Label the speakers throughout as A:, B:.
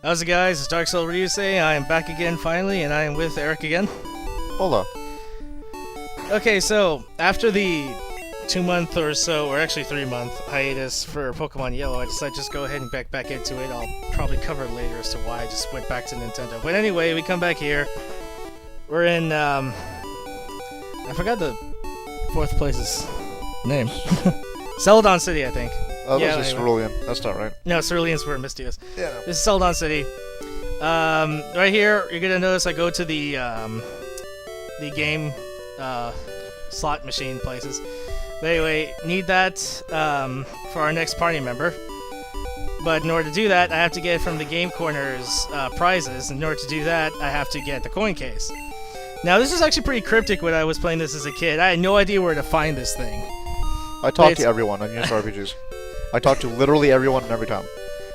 A: How's it, guys? It's Dark Soul Ryusei. I am back again finally, and I am with Eric again.
B: Hola.
A: Okay, so after the 2-month or so, or actually 3-month hiatus for Pokemon Yellow, I decided to just go ahead and back into it. I'll probably cover later as to why I just went back to Nintendo. But anyway, we come back here. We're in, I forgot the fourth place's name. Celadon City, I think.
B: Oh,
A: Yeah,
B: this is
A: anyway.
B: Cerulean. That's not right.
A: No, Cerulean's where Misty is.
B: Yeah.
A: This is Celadon City. Right here, you're gonna notice I go to the game slot machine places. But anyway, need that for our next party member. But in order to do that, I have to get from the Game Corner's prizes. In order to do that, I have to get the coin case. Now, this is actually pretty cryptic when I was playing this as a kid. I had no idea where to find this thing.
B: I talk to everyone on Unix RPGs. I talk to literally everyone every time.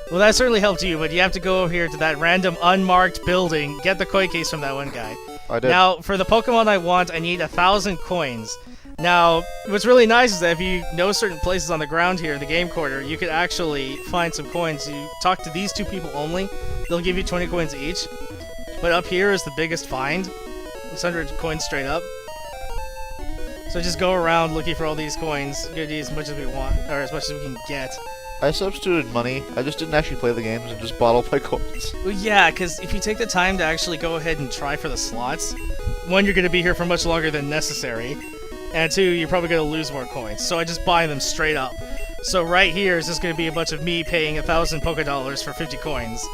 A: Well, that certainly helped you, but you have to go over here to that random unmarked building, get the coin case from that one guy.
B: I did.
A: Now, for the Pokemon I want, I need 1,000 coins. Now, what's really nice is that if you know certain places on the ground here, the Game Corner, you could actually find some coins. You talk to these two people only, they'll give you 20 coins each. But up here is the biggest find. It's 100 coins straight up. So just go around looking for all these coins, get as much as we want, or as much as we can get.
B: I substituted money. I just didn't actually play the games and just bottled my coins.
A: Well, yeah, because if you take the time to actually go ahead and try for the slots, one, you're going to be here for much longer than necessary, and two, you're probably going to lose more coins. So I just buy them straight up. So right here is just going to be a bunch of me paying 1,000 Pokédollars for 50 coins.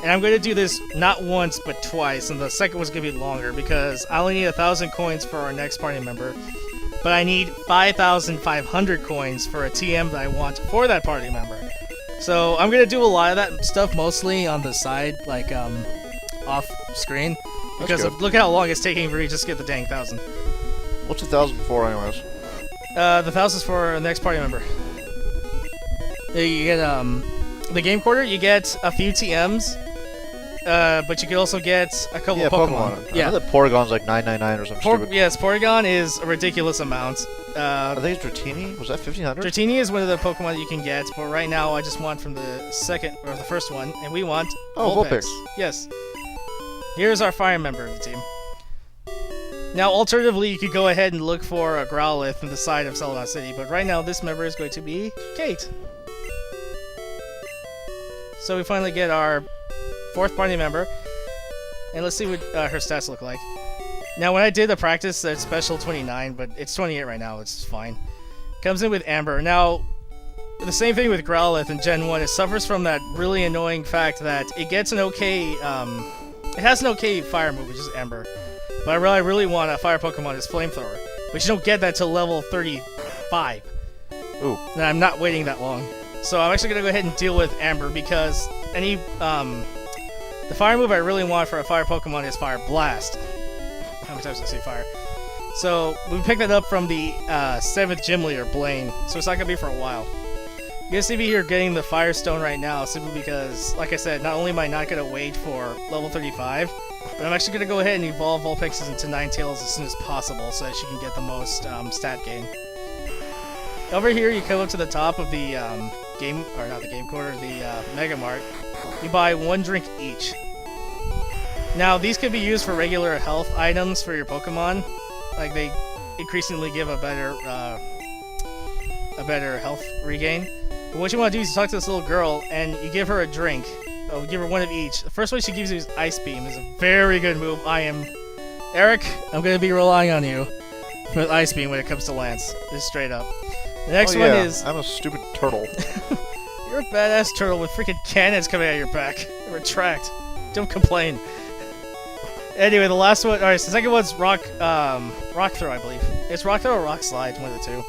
A: And I'm going to do this not once, but twice, and the second one's going to be longer, because I only need 1,000 coins for our next party member. But I need 5,500 coins for a TM that I want for that party member. So I'm gonna do a lot of that stuff mostly on the side, like off screen, because look at how long it's taking for me to just get the dang 1,000.
B: What's 1,000 for, anyways?
A: The 1,000's for the next party member. You get the Game Corner. You get a few TMs. But you can also get a couple of Pokemon.
B: I know that Porygon's like 999 or something stupid.
A: Yes, Porygon is a ridiculous amount.
B: I think it's Dratini. Was that 1,500?
A: Dratini is one of the Pokemon that you can get, but right now I just want from the second, or the first one, and we want Vulpix. Yes. Here's our fire member of the team. Now, alternatively, you could go ahead and look for a Growlithe in the side of Celadon City, but right now this member is going to be Kate. So we finally get our fourth party member, and let's see what her stats look like. Now, when I did the practice, it's special 29, but it's 28 right now. It's fine. Comes in with Amber. Now, the same thing with Growlithe in Gen 1. It suffers from that really annoying fact that it gets an okay, it has an okay fire move, which is Amber. But I really want a fire Pokemon is Flamethrower. But you don't get that till level 35.
B: Ooh.
A: And I'm not waiting that long. So I'm actually going to go ahead and deal with Amber, because any, the fire move I really want for a fire Pokemon is Fire Blast. How many times did I say fire? So, we picked that up from the 7th gym leader, Blaine, so it's not going to be for a while. You guys see me here getting the Firestone right now, simply because, like I said, not only am I not going to wait for level 35, but I'm actually going to go ahead and evolve Vulpix into Ninetales as soon as possible, so that she can get the most stat gain. Over here, you come up to the top of the Game Corner, the Mega Mart. You buy one drink each. Now, these could be used for regular health items for your Pokemon. Like, they increasingly give a better health regain. But what you want to do is you talk to this little girl, and you give her a drink. Oh, give her one of each. The first one she gives you is Ice Beam. It's a very good move. Eric, I'm going to be relying on you with Ice Beam when it comes to Lance. Just straight up. The next one is...
B: I'm a stupid turtle.
A: You're a badass turtle with freaking cannons coming out of your back. Retract. Don't complain. Anyway, the last one... Alright, so the second one's Rock Throw, I believe. It's Rock Throw or Rock Slide, one of the two.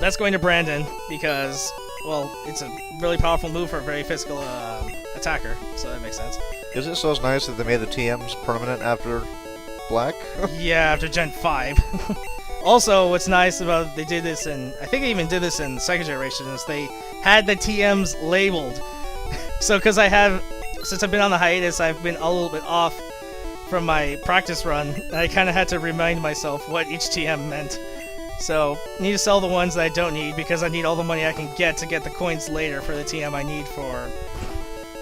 A: That's going to Brandon, because, well, it's a really powerful move for a very physical attacker, so that makes sense.
B: Isn't it so nice that they made the TMs permanent after Black?
A: Yeah, after Gen 5. Also, what's nice about they did this in, I think they even did this in the second generation, is they had the TMs labeled. So, because since I've been on the hiatus, I've been a little bit off from my practice run, and I kind of had to remind myself what each TM meant. So, I need to sell the ones that I don't need, because I need all the money I can get to get the coins later for the TM I need for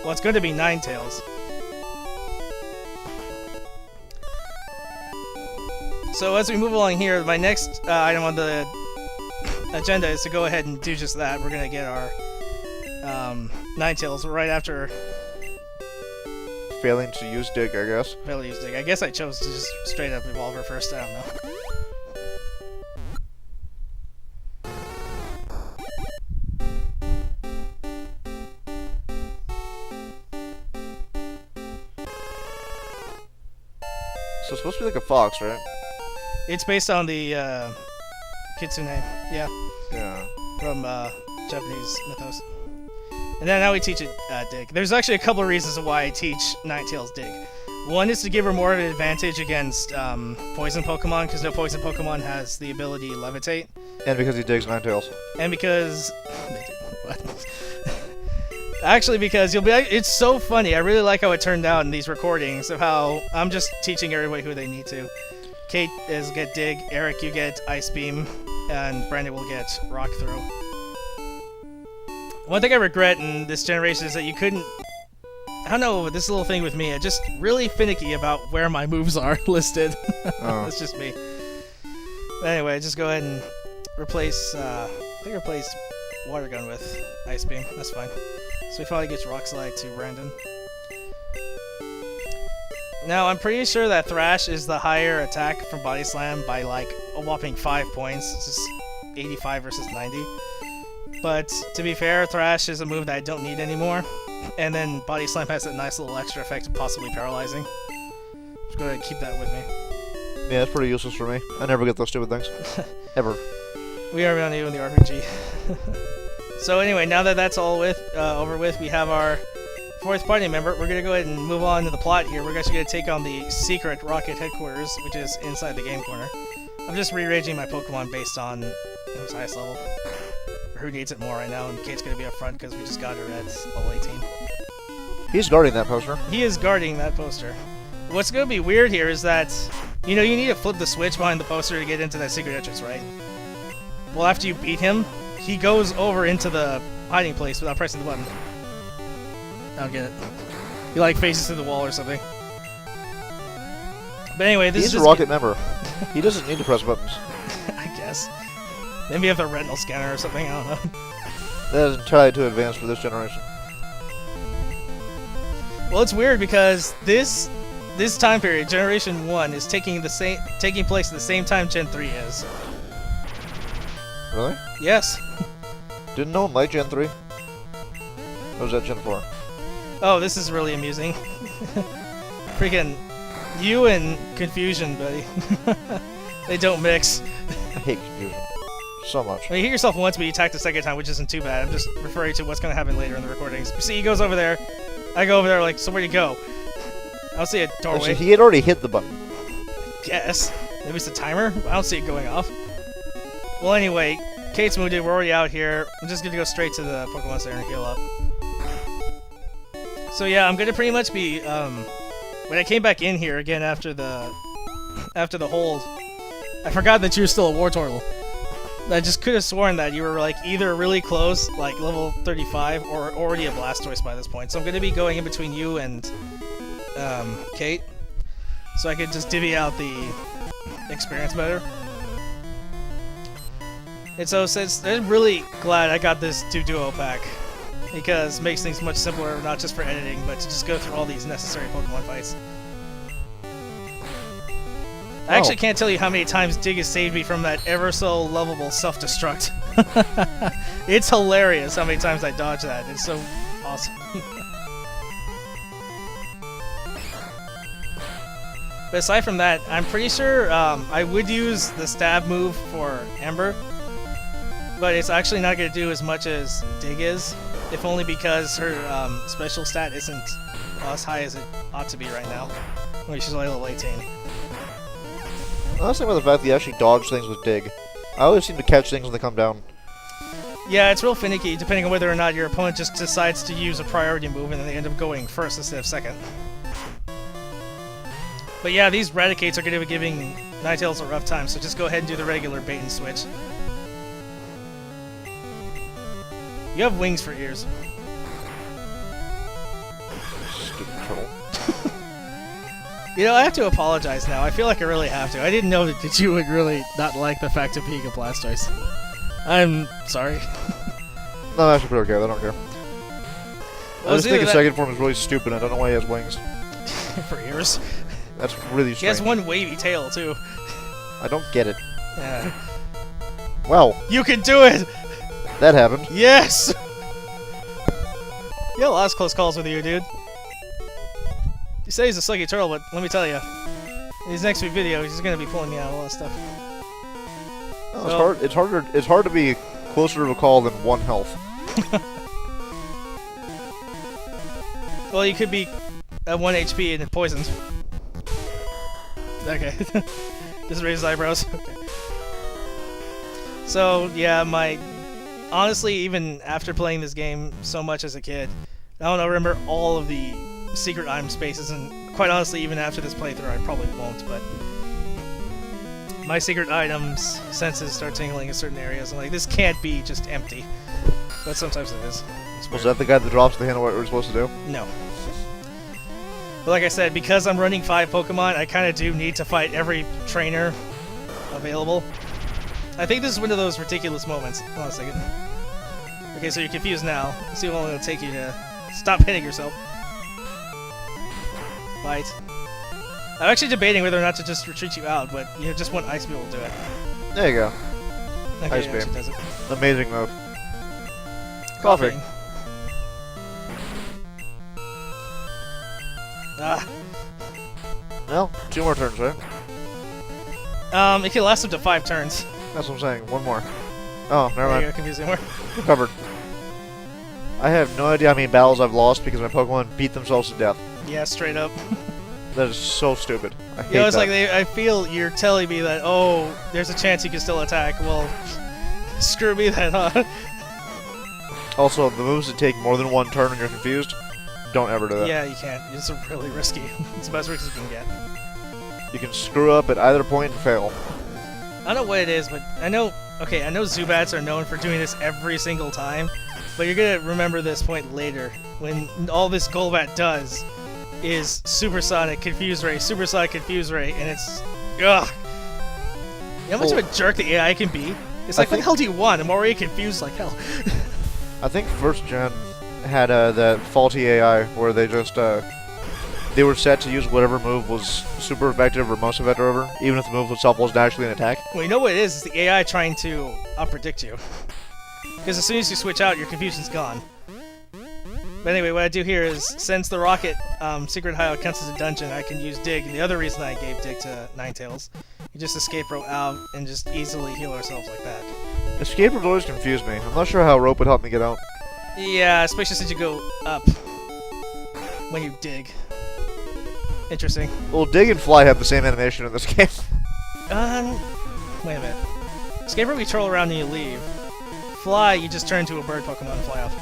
A: Well, it's going to be Ninetales. So as we move along here, my next item on the agenda is to go ahead and do just that. We're going to get our Ninetales right after
B: Failing to use Dig, I guess.
A: Failing to use Dig. I guess I chose to just straight up evolve her first. I don't know.
B: So it's supposed to be like a fox, right?
A: It's based on the Kitsune, yeah,
B: Yeah.
A: from Japanese mythos. And then now we teach it Dig. There's actually a couple of reasons why I teach Ninetales Dig. One is to give her more of an advantage against poison Pokemon, because no poison Pokemon has the ability to levitate.
B: And because he digs Ninetales.
A: And because... what? Actually, because you'll be... It's so funny. I really like how it turned out in these recordings of how I'm just teaching everybody who they need to. Kate is get Dig, Eric you get Ice Beam, and Brandon will get Rock Throw. One thing I regret in this generation is that you couldn't... I don't know, this little thing with me, I'm just really finicky about where my moves are listed. That's just me. But anyway, just go ahead and replace... I think replace Water Gun with Ice Beam. That's fine. So he finally gets Rock Slide to Brandon. Now, I'm pretty sure that Thrash is the higher attack from Body Slam by like a whopping 5 points. It's just 85 versus 90. But to be fair, Thrash is a move that I don't need anymore. And then Body Slam has that nice little extra effect of possibly paralyzing. Just go ahead and keep that with me.
B: Yeah, it's pretty useless for me. I never get those stupid things. Ever.
A: We are on you in the RPG. So anyway, now that that's all over with, we have our 4th party member. We're going to go ahead and move on to the plot here. We're actually going to take on the secret Rocket headquarters, which is inside the game corner. I'm just rearranging my Pokemon based on who's highest level. Or who needs it more right now, and Kate's going to be up front because we just got her at level 18.
B: He's guarding that poster.
A: He is guarding that poster. What's going to be weird here is that, you know, you need to flip the switch behind the poster to get into that secret entrance, right? Well, after you beat him, he goes over into the hiding place without pressing the button. I don't get it. He, like, faces to the wall or something. But anyway, this is
B: He's
A: just...
B: a Rocket member. He doesn't need to press buttons.
A: I guess. Maybe you have the retinal scanner or something, I don't know.
B: That is entirely too advanced for this generation.
A: Well, it's weird because this time period, Generation 1, is taking place at the same time Gen 3 is.
B: Really?
A: Yes.
B: Didn't no one like Gen 3? Or was that Gen 4?
A: Oh, this is really amusing. Freaking you and Confusion, buddy. They don't mix.
B: I hate Confusion. So much.
A: I mean, you hit yourself once, but you attack the second time, which isn't too bad. I'm just referring to what's going to happen later in the recordings. See, he goes over there. I go over there like, so where'd you go? I don't see a doorway.
B: Actually, he had already hit the button.
A: Guess. Maybe it's the timer? I don't see it going off. Well, anyway, Kate's moved in. We're already out here. I'm just going to go straight to the Pokemon Center and heal up. So yeah, I'm going to pretty much be, when I came back in here again after the hold, I forgot that you were still a Wartortle. I just could have sworn that you were like either really close, like level 35, or already a Blastoise by this point. So I'm going to be going in between you and Kate, so I could just divvy out the experience better. And so since I'm really glad I got this duo pack, because it makes things much simpler, not just for editing, but to just go through all these necessary Pokemon fights. I actually can't tell you how many times Dig has saved me from that ever so lovable self-destruct. It's hilarious how many times I dodge that. It's so awesome. But aside from that, I'm pretty sure I would use the stab move for Amber, but it's actually not going to do as much as Dig is, if only because her special stat isn't as high as it ought to be right now. I mean, she's only level 18.
B: I was thinking about the fact that you actually dodge things with Dig. I always seem to catch things when they come down.
A: Yeah, it's real finicky, depending on whether or not your opponent just decides to use a priority move and then they end up going first instead of second. But yeah, these Raticates are going to be giving Ninetales a rough time, so just go ahead and do the regular bait and switch. You have wings for ears.
B: Stupid turtle.
A: You know, I have to apologize now. I feel like I really have to. I didn't know that you would really not like the fact of being a Blastoise. I'm sorry.
B: No, that's pretty okay. I don't care. I
A: Well,
B: just think his second form is really stupid. I don't know why he has wings.
A: for ears.
B: That's really strange.
A: He has one wavy tail, too.
B: I don't get it.
A: Yeah.
B: Wow,
A: You can do it!
B: that happened.
A: Yes! You had a lot of close calls with you, dude. You say he's a sluggy turtle, but let me tell you, in his next video, he's gonna be pulling me out of a lot of stuff.
B: No, it's hard to be closer to a call than 1 health.
A: Well, you could be at 1 HP and it poisons. Okay. Just raise his eyebrows. Okay. So, yeah, honestly, even after playing this game so much as a kid, I don't know, remember all of the secret item spaces, and quite honestly, even after this playthrough, I probably won't, but my secret items senses start tingling in certain areas. I'm like, this can't be just empty. But sometimes it is.
B: Was that the guy that drops the hand of what we're supposed to do?
A: No. But like I said, because I'm running 5 Pokemon, I kind of do need to fight every trainer available. I think this is one of those ridiculous moments. Hold on a second. Okay, so you're confused now. Let's see how long it'll take you to stop hitting yourself. Fight. I'm actually debating whether or not to just retreat you out, but you know, just one Ice Beam will do it.
B: There you go.
A: Okay,
B: Ice
A: it
B: Beam.
A: actually does it.
B: Amazing move. Coffee.
A: Ah.
B: Well, 2 more turns, right?
A: It can last up to 5 turns.
B: That's what I'm saying. 1 more. Oh, never
A: There
B: mind.
A: you go, confusing more.
B: Covered. I have no idea how many battles I've lost because my Pokemon beat themselves to death.
A: Yeah, straight up.
B: That is so stupid. I hate
A: You know, it's
B: that.
A: like I feel you're telling me that, oh, there's a chance you can still attack. Well, screw me then, huh?
B: Also, the moves that take more than 1 turn when you're confused, don't ever do that.
A: Yeah, you can't. It's really risky. It's the best risk you can get.
B: You can screw up at either point and fail.
A: I don't know what it is, but I know... Okay, I know Zubats are known for doing this every single time, but you're gonna remember this point later, when all this Golbat does is Supersonic Confuse Ray, Supersonic Confuse Ray, and it's... Ugh! You know how much of a jerk the AI can be? It's like, what the hell do you want? I'm already confused like hell.
B: I think first gen had that faulty AI where they just they were set to use whatever move was super effective or most effective over, even if the move itself wasn't actually an attack.
A: Well, you know what it is? It's the AI trying to out-predict you. Because as soon as you switch out, your confusion's gone. But anyway, what I do here is, since the Rocket Secret Hideout counts as a dungeon, I can use Dig, and the other reason I gave Dig to Ninetales, you just escape rope out and just easily heal ourselves like that.
B: Escape rope always confused me. I'm not sure how rope would help me get out.
A: Yeah, especially since you go up when you dig. Interesting.
B: Well, dig and fly have the same animation in this game.
A: Wait a minute. Escape rope, you twirl around and you leave. Fly, you just turn into a bird Pokemon and fly off.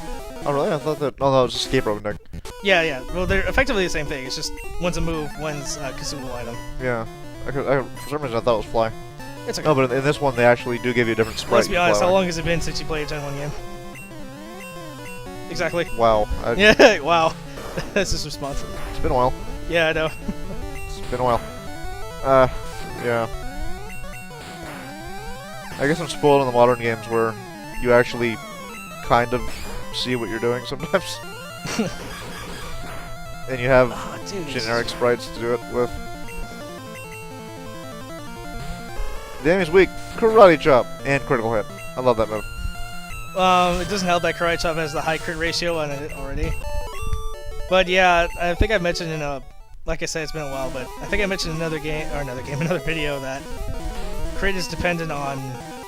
B: Oh really? I thought that. Oh, that was escape rope and dig.
A: Yeah. Well, they're effectively the same thing. It's just one's a move, one's a consumable item.
B: Yeah. For some reason I thought it was fly.
A: It's okay.
B: No, but in this one they actually do give you a different sprite.
A: Let's be honest,
B: fly
A: how
B: like.
A: long has it been since you played a Gen 1 game? Exactly.
B: Wow.
A: Yeah, wow. That's his response.
B: It's been a while.
A: Yeah, I know.
B: It's been a while. Yeah. I guess I'm spoiled in the modern games where you actually kind of see what you're doing sometimes. And you have
A: Dude.
B: generic sprites to do it with. The enemy's weak. Karate chop and critical hit. I love that move.
A: It doesn't help that Karate Chop has the high crit ratio on it already. But yeah, I think I mentioned in a... Like I said, it's been a while, but I think I mentioned in another video that crit is dependent on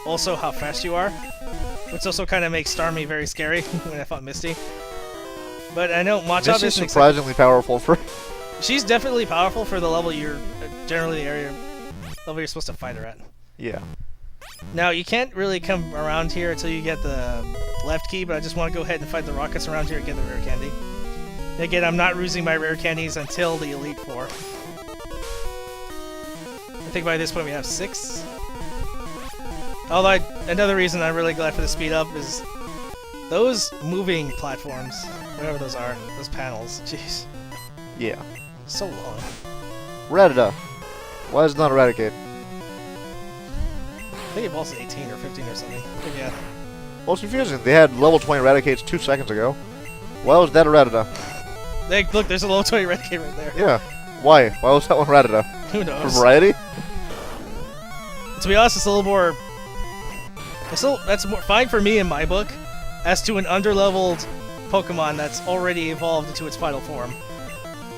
A: also how fast you are, which also kind of makes Starmie very scary when I fought Misty. But I know Machop
B: This is
A: isn't
B: surprisingly powerful for.
A: She's definitely powerful for the level you're... generally the area level you're supposed to fight her at.
B: Yeah.
A: Now, you can't really come around here until you get the left key, but I just want to go ahead and fight the rockets around here and get the rare candy. And again, I'm not using my rare candies until the Elite Four. I think by this point we have 6. Although, another reason I'm really glad for the speed up is those moving platforms Whatever those are. Those panels. Jeez.
B: Yeah.
A: So long.
B: Rattata. Why is it not Eradicate?
A: I think it evolves at 18 or 15 or something. But yeah.
B: Well, it's confusing. They had level 20 Eradicates 2 seconds ago. Why was that a Rattata?
A: Look, there's a level 20 Eradicate right there.
B: Yeah. Why? Why was that one Rattata?
A: Who
B: For
A: knows?
B: variety?
A: To be honest, it's a little more... that's more fine for me in my book, as to an underleveled Pokemon that's already evolved into its final form.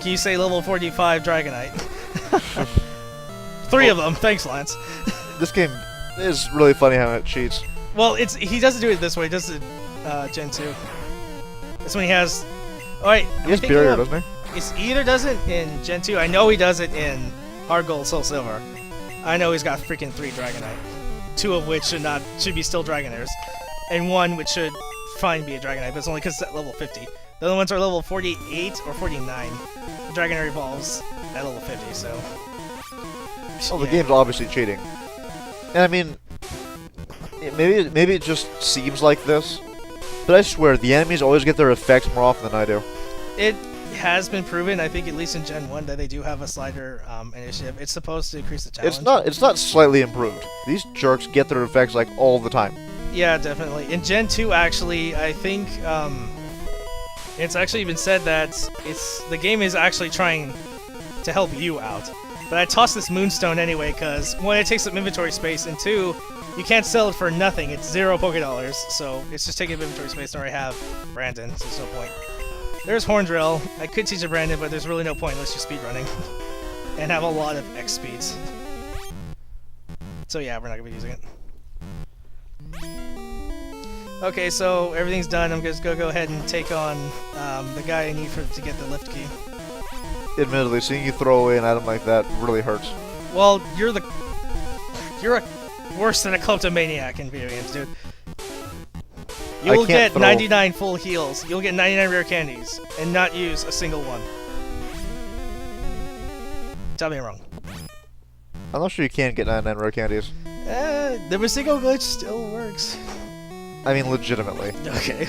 A: Can you say level 45 Dragonite? 3 of them. Thanks, Lance.
B: This game is really funny how it cheats.
A: Well, he doesn't do it this way. He does it Gen 2. That's when he has... Alright,
B: He has Barrier, doesn't he?
A: He either does it in Gen 2. I know he does it in Hard Gold, Soul Silver. I know he's got freaking 3 Dragonite. 2 of which should be still Dragonairs. And 1 which should fine be a Dragonite, but it's only because it's at level 50. The other ones are level 48 or 49. The Dragonair evolves at level 50, so...
B: Oh, the game's obviously cheating. And I mean, maybe it just seems like this, but I swear the enemies always get their effects more often than I do.
A: It has been proven, I think, at least in Gen 1, that they do have a slider initiative. It's supposed to increase the challenge.
B: It's not slightly improved. These jerks get their effects like all the time.
A: Yeah, definitely. In Gen 2, actually, I think it's actually been said that the game is actually trying to help you out. But I tossed this Moonstone anyway, because 1, it takes up inventory space, and 2, you can't sell it for nothing. It's 0 Pokédollars, so it's just taking up inventory space. I already have Brandon, so there's no point. There's Horndrill. I could teach it Brandon, but there's really no point unless you're speedrunning. And have a lot of X speeds. So yeah, we're not going to be using it. Okay, so everything's done. I'm just going to go ahead and take on the guy I need to get the lift key.
B: Admittedly, seeing you throw away an item like that really hurts.
A: Well, you're worse than a kleptomaniac in video games, dude. You'll get 99 full heals, you'll get 99 rare candies, and not use a single one. Tell me I'm wrong.
B: I'm not sure you can get 99 rare candies.
A: The Masingo glitch still works.
B: I mean, legitimately.
A: Okay.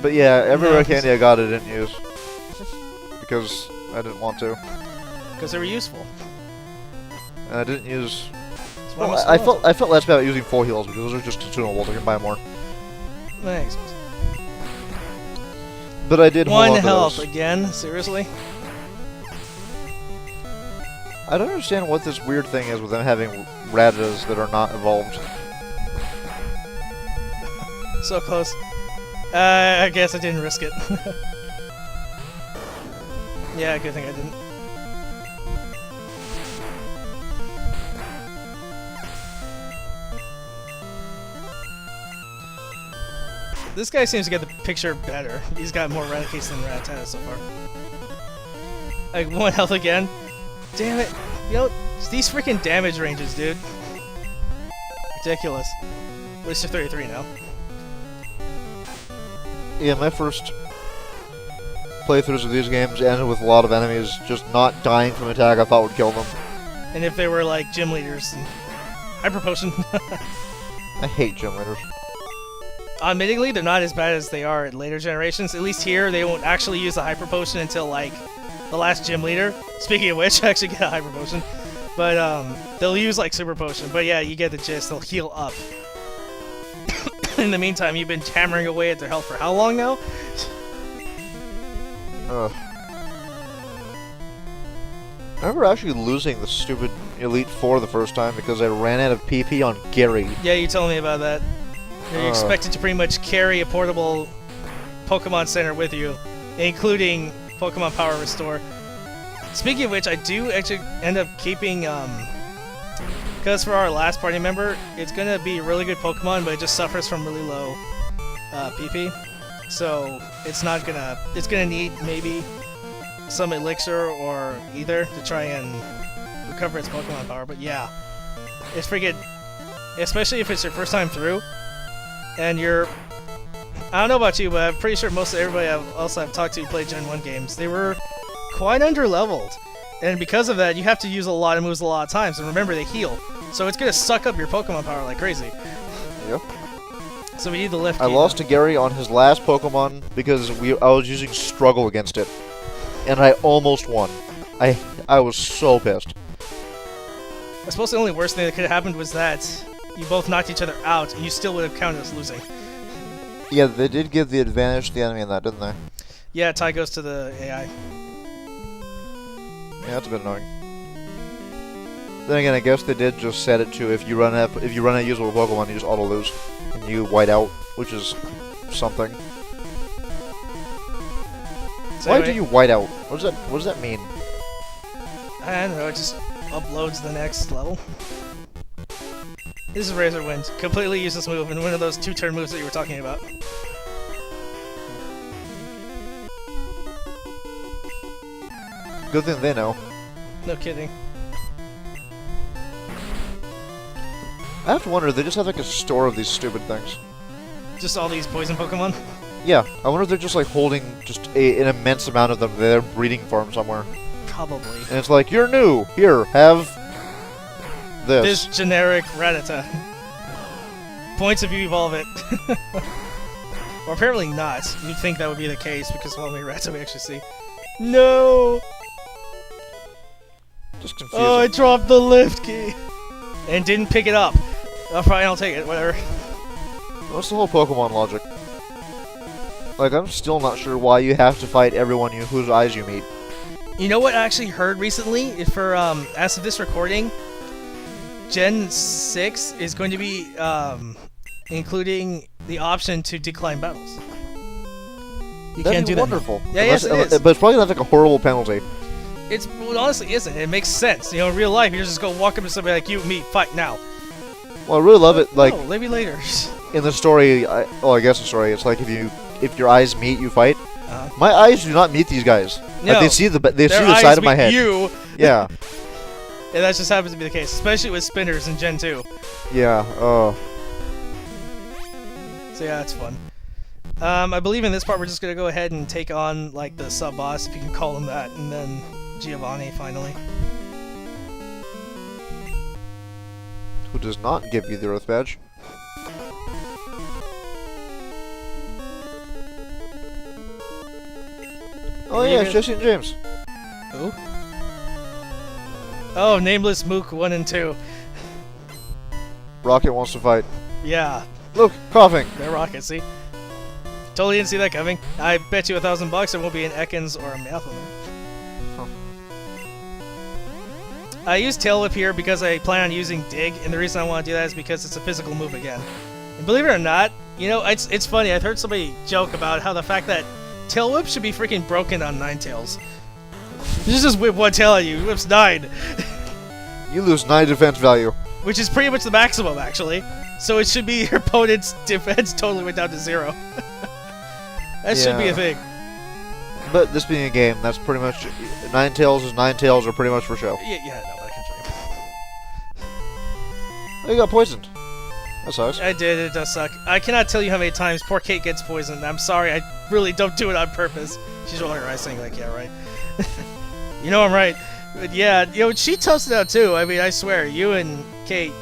B: But yeah, every rare candy I got I didn't use. Because I didn't want to.
A: Because they were useful.
B: And I didn't use...
A: Well,
B: I felt less bad about using full heals, because those are just consumables, I can buy more.
A: Thanks.
B: But I did hold on
A: One
B: to
A: health
B: those.
A: again? Seriously?
B: I don't understand what this weird thing is with them having Rattatas that are not evolved.
A: So close. I guess I didn't risk it. Yeah, good thing I didn't. This guy seems to get the picture better. He's got more Raticates than Rattata so far. Like, 1 health again. Damn it. You know, these freaking damage ranges, dude. Ridiculous. At least you're 33 now.
B: Yeah, my first playthroughs of these games ended with a lot of enemies just not dying from an attack I thought would kill them.
A: And if they were like gym leaders and Hyper Potion.
B: I hate gym leaders.
A: Admittingly, they're not as bad as they are in later generations. At least here, they won't actually use the Hyper Potion until like the last gym leader. Speaking of which, I actually get a Hyper Potion. But they'll use like Super Potion. But yeah, you get the gist. They'll heal up. In the meantime, you've been hammering away at their health for how long now?
B: Ugh. I remember actually losing the stupid Elite Four the first time because I ran out of PP on Gary.
A: Yeah, you told me about that. You're expected to pretty much carry a portable Pokemon Center with you, including Pokemon Power Restore. Speaking of which, I do actually end up keeping, because for our last party member, it's going to be a really good Pokemon, but it just suffers from really low PP. So it's not gonna, it's gonna need maybe some elixir or ether to try and recover its Pokemon power. But yeah, it's freaking, especially if it's your first time through, and you're, I don't know about you, but I'm pretty sure most of everybody I've talked to who played Gen 1 games, they were quite under-leveled. And because of that, you have to use a lot of moves a lot of times, and remember, they heal. So it's gonna suck up your Pokemon power like crazy.
B: Yep.
A: So we need the lift key.
B: I lost to Gary on his last Pokemon because I was using Struggle against it, and I almost won. I was so pissed.
A: I suppose the only worst thing that could have happened was that you both knocked each other out, and you still would have counted as losing.
B: Yeah, they did give the advantage to the enemy in that, didn't they?
A: Yeah, tie goes to the AI.
B: Yeah, that's a bit annoying. Then again, I guess they did just set it to if you run out usable Pokemon, you just auto lose, and you white out, which is something.
A: So
B: Why
A: anyway,
B: do you white out? What does that mean?
A: I don't know, it just uploads the next level. This is Razor Wind. Completely useless move, and one of those two-turn moves that you were talking about.
B: Good thing they know.
A: No kidding.
B: I have to wonder, they just have like a store of these stupid things.
A: Just all these poison Pokemon?
B: Yeah, I wonder if they're just like holding just an immense amount of them. They're breeding farm somewhere.
A: Probably.
B: And it's like, you're new! Here, have this.
A: This generic Rattata. Points if you evolve it. Or apparently not. You'd think that would be the case because of how many Rattata we actually see. No!
B: Just confusing.
A: Oh, I dropped the lift key! And didn't pick it up. Oh, fine, I'll take it, whatever.
B: What's the whole Pokemon logic? Like, I'm still not sure why you have to fight everyone whose eyes you meet.
A: You know what I actually heard recently? For, as of this recording, Gen 6 is going to be, including the option to decline battles. You
B: That'd
A: can't
B: be
A: do
B: wonderful.
A: that. Yeah, yes, it is.
B: But it's probably not like a horrible penalty.
A: Well, it honestly isn't. It makes sense. You know, in real life, you just go walk up to somebody like you, me, fight now.
B: Well, I really love it. Like,
A: no, maybe later.
B: in the story, I guess the story, it's like if your eyes meet, you fight. My eyes do not meet these guys.
A: No,
B: like, they see the
A: their
B: side of my
A: meet
B: head.
A: You.
B: Yeah.
A: And that just happens to be the case, especially with spinners in Gen 2.
B: Yeah. Oh.
A: So yeah, it's fun. I believe in this part we're just gonna go ahead and take on like the sub boss, if you can call him that, and then Giovanni finally.
B: Who does not give you the Earth Badge? Oh yeah, it's Jesse and James.
A: Who? Oh, Nameless Mook 1 and 2.
B: Rocket wants to fight.
A: Yeah,
B: Look, coughing.
A: they're Rocket, see? Totally didn't see that coming. I bet you $1,000 there won't be an Ekans or a Malthus.
B: Huh.
A: I use Tail Whip here because I plan on using Dig, and the reason I want to do that is because it's a physical move again. And believe it or not, you know, it's funny, I've heard somebody joke about how the fact that Tail Whip should be freaking broken on Ninetales. You just whip one tail at you, it whips 9.
B: You lose 9 defense value.
A: Which is pretty much the maximum, actually. So it should be your opponent's defense totally went down to 0. That should be a thing.
B: But this being a game, that's pretty much... Ninetales is Ninetales are pretty much for show.
A: Yeah, no, but I can show you.
B: Oh, you got poisoned. That sucks.
A: I did, it does suck. I cannot tell you how many times poor Kate gets poisoned. I'm sorry, I really don't do it on purpose. She's rolling her eyes saying like, yeah, right. You know I'm right. But yeah, you know, she toasted out too. I mean, I swear, you and Kate,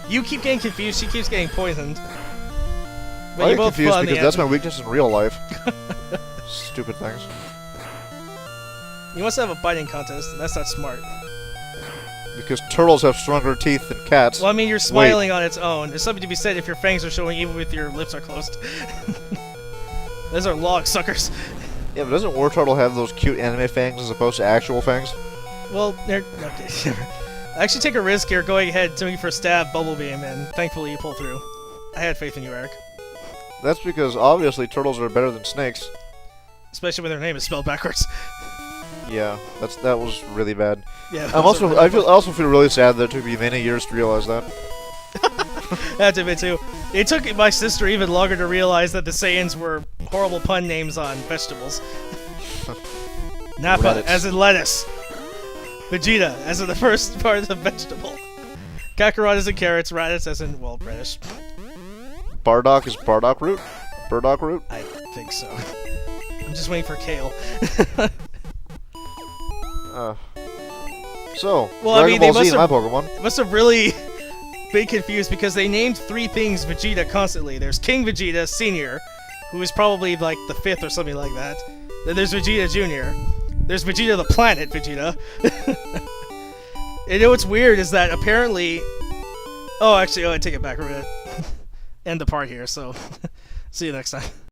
A: you keep getting confused, she keeps getting poisoned. But
B: I
A: you
B: get
A: both
B: confused
A: fun,
B: because
A: yeah.
B: that's my weakness in real life. Stupid things.
A: You must have a biting contest, and that's not smart.
B: Because turtles have stronger teeth than cats.
A: Well, I mean, you're smiling on its own. There's something to be said if your fangs are showing even with your lips are closed. Those are log suckers.
B: Yeah, but doesn't War Turtle have those cute anime fangs as opposed to actual fangs?
A: Well, they're... Okay. I actually take a risk here going ahead, doing for a stab, Bubble Beam, and thankfully you pull through. I had faith in you, Eric.
B: That's because obviously turtles are better than snakes.
A: Especially when their name is spelled backwards.
B: Yeah, that was really bad.
A: Yeah.
B: I also feel really sad that it took me many years to realize that.
A: That did me too. It took my sister even longer to realize that the Saiyans were horrible pun names on vegetables. Nappa,
B: Reddits.
A: as in lettuce. Vegeta, as in the first part of the vegetable. Kakarot as in carrots, Raditz as in, well, reddish.
B: Bardock is Bardock root? Burdock root?
A: I think so. I'm just waiting for Kale.
B: So,
A: Well, I
B: Dragon
A: mean, they
B: Ball Z
A: must
B: is my
A: have-
B: Pokemon.
A: Must have really been confused because they named 3 things Vegeta constantly. There's King Vegeta Sr., who is probably like the 5th or something like that. Then there's Vegeta Jr. There's Vegeta the Planet Vegeta. And you know what's weird is that apparently... Oh, actually, I take it back. We're gonna end the part here, so see you next time.